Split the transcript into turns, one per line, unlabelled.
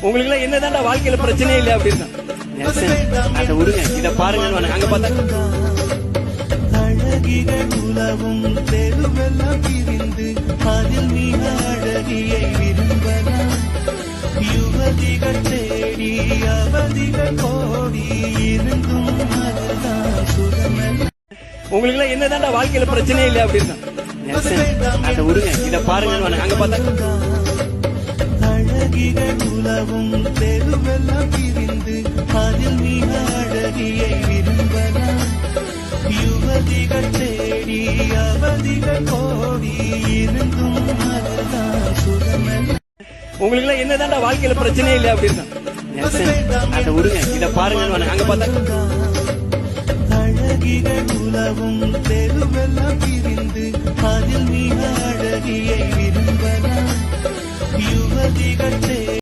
உங்களுக்கு எல்லாம் என்னதான்டா வாழ்க்கையில பிரச்சனையே இல்ல அப்படின்னு அதை விடுங்க, இத பாருங்க. அங்க பார்த்தா
அழகிகள் உலவும் தெருவெல்லாம் பிரிந்து அதில் மிக அழகியை விரும்பலாம். யுவதிகள் தேடி அவதிகள் கோடி இருந்தும் அதுதான் சுகமல்ல.
உங்களுக்கு எல்லாம் என்னதான்டா வாழ்க்கையில பிரச்சனையே இல்ல அப்படின்னு அதை விடுங்க, இத பாருங்க. அங்க பார்த்தா
அழகிகள் உலவும் தெருவெல்லாம் பிரிந்து அதில் மிக அழகியை விரும்பலாம். யுவதிகள் தேடி அவதிகள் கோடி இருந்தும் அதுதான் சுகமல்ல.
உங்களுக்கு எல்லாம் என்னதான்டா வாழ்க்கையில பிரச்சனையே இல்ல அப்படின்னு அதை விடுங்க, இத பாருங்க. அங்க பார்த்தா
அழகிகள் உலவும் தெருவெல்லாம் பிரிந்து அதில் மிக அழகியை விரும்பலாம். யுவதிகள்